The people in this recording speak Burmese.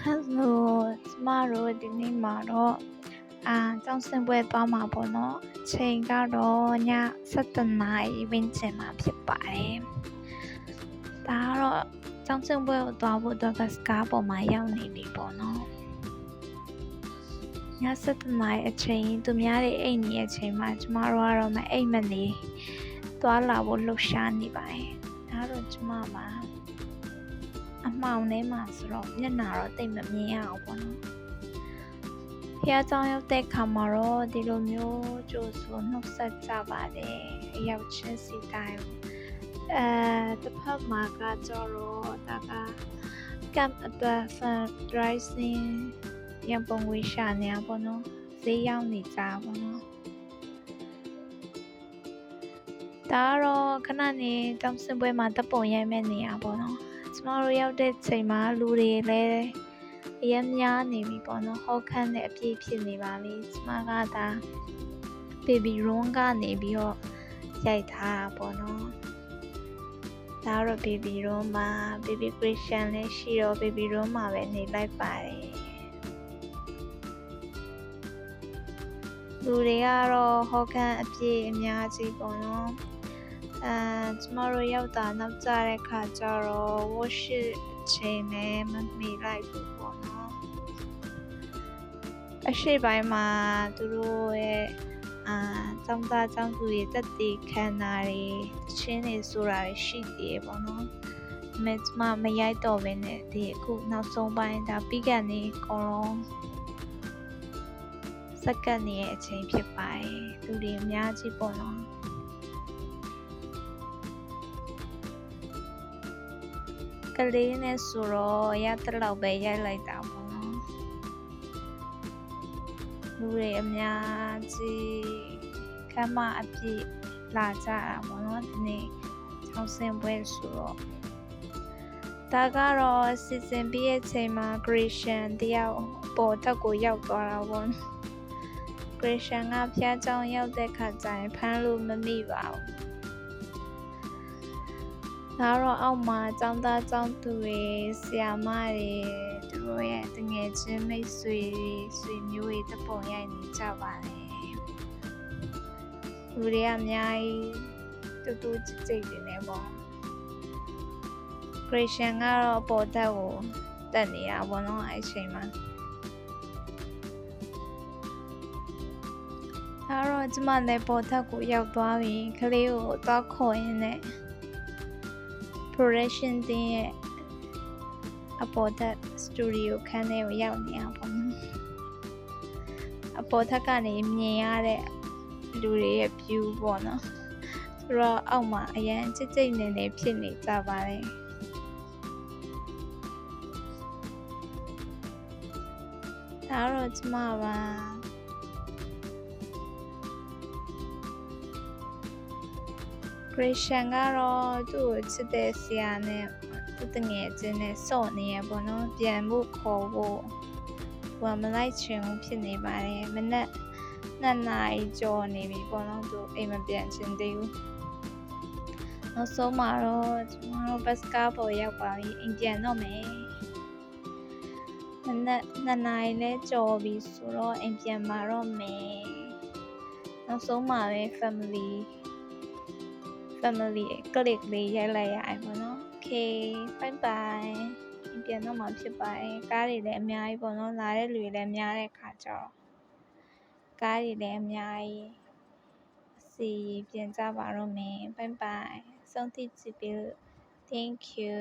Hello ကျမတို့ဒီနေ့မှာတော့ကျောင်းဆင်းပွဲသွားမှာပေါ့နော်အချိန်ကတော့ည7:00 နာရီဝန်းကျင်မှာဖြစ်ပါတယ်ဒါကတော့ကျောင်းဆင်းပွဲကိုသွားဖို့အတွက်ဘတ်စကားပေါ်မှာရောက်နေပြီပေါ့နော်ည7:00 နာရီအချိန်သူများတွေအိတ်နေတဲ့အချိန်မှာကျမတို့ကတော့မအိတ်မနေသွားလာဖို့လှုပ်ရှားနေပါတယ်ဒါတော့ကျမမှာအမှောင်ထဲမှာဆိုတော့မျက်နှာတော့တိတ်မမြင်ရအောင်ပေါ့နော်ဖះเจ้าရောက်တဲ့ခါမှာတော့ဒီလိုမျိုးကြိုဆိုနှုတ်ဆက်ကြပါတယ်အရောက်ချင်းစီတိုင်းတစ်ဖက်မှာကကြတော့ဒါကကမ်အတွက် fundraising ရန်ပုံငွေရှာနေတာပေါ့နော်ဈေးရောက်နေကြပေါ့နော်ဒါကတော့ခဏနေတောင်စင်ပွဲမှာတပ်ပုံရိုက်မဲ့နေရပေါ့နော်ကျမတို့ရောက်တဲ့ချိန်မှာလူတွေလည်းအရင်များနေပြီပေါ့နော်ဟောခန့်တဲ့အပြည့်ဖြစ်နေပါလေကျမကဒါ baby room ကနေပြီးတော့ရိုက်ထားတာပေါ့နော်ဒါတော့ baby room မှာ baby Christian လည်းရှိတော့ baby room မှာပဲနေလိုက်ပါတယ်လူတွေကတော့ဟောခန့်အပြည့်အများကြီးပေါ့နော်ကျမတို့ရောက်တာနောက်ကျတဲ့ခါကျတော့ worship အချိန်နဲ့မမေ့လိုက်ဘူးပေါ့နော်အရှိပိုင်းမှာသူတို့ရဲ့ကျောင်းသားကျောင်းသူတွေတက်တည်ခံတာတွေချင်းတွေဆိုတာတွေရှိသေးတယ်ပေါ့နော်ကျမမရိုက်တော့ဘဲနဲ့ဒီအခုနောက်ဆုံးပိုင်းဒါပြီးကန်နေအကုန်လုံးစက္ကန့်နေတဲ့အချိန်ဖြစ်ပါတယ်လူတွေအများကြီးပေါ့နော်ကလေးနဲ့ဆိုတော့ရတဲ့လောက်ပဲရိုက်လိုက်တာပေါ့နော်လူတွေအများကြီးခမ်းမအပြည့်လာကြတာပေါ့နော်ဒီနေ့ကျောင်းဆင်းပွဲဆိုတော့ဒါကတော့စီစဉ်ပြီးရဲ့ချိန်မှာ Christian တယောက်ပေါ်တက်ကိုရောက်သွားတာပေါ့နော် Christian ကဖျားကြောင်ရောက်တဲ့ခါကျရင်ဖမ်းလို့မမိပါဘူးဒါတော့အောက်မှာကျောင်းသားကျောင်းသူတွေဆရာမတွေသူတို့ရဲ့တငယ်ချင်းမိတ်ဆွေဆွေမျိုးတွေတပုံရိုက်နေကြပါတယ်လူတွေကအများကြီးတူတူကြိတ်တွေနေပေါ့ Christian ကတော့ပေါ်တက်ကိုတက်နေတာပေါ့နော်အဲ့အချိန်မှာဒါတော့ကျမလည်းပေါ်တက်ကိုရောက်သွားပြီကလေးကိုသွားခေါ်ရင်းနဲ့ production တင်းရဲ့အပေါ်တက် studio ခန်းထဲကိုရောက်နေတာပေါ့နော်အပေါ်တက်ကနေမြင်ရတဲ့လူတွေရဲ့ view ပေါ့နော်ဆိုတော့အောက်မှာအရန်ကြိတ်ကြိတ်နေနေဖြစ်နေကြပါတယ်ဒါတော့ကျမပါChristian ကတော့သူ့ကိုချစ်တဲ့ဆရာနဲ့သူတငယ်ချင်းနဲ့စော့နေရပေါ့နော်ပြန်ဖို့ခေါ်ဖို့သူကမလိုက်ချင်ဘူးဖြစ်နေပါတယ်မနက်2 နာရီကျော်နေပြီပေါ့နော်သူအိမ်မပြန်ချင်သေးဘူးနောက်ဆုံးမှာတော့ကျမတို့ဘတ်စကားပေါ်ရောက်ပါပြီအိမ်ပြန်တော့မယ်မနက်2 နာရီလဲကျော်ပြီဆိုတော့အိမ်ပြန်มาတော့မယ်နောက်ဆုံးမှာပဲ family click လေးရိုက်လိုက်ရတယ်ပေါ့နော် Okay bye bye ပြန်တော့မှဖြစ်ပါတယ်ကားတွေလည်းအများကြီးပေါ့နော်လာတဲ့လူတွေလည်းများတဲ့ခါကျတော့ကားတွေလည်းအများကြီးစီပြန်ကြပါတော့မယ် bye bye ဆုံးထိကြည့်ပြီး thank you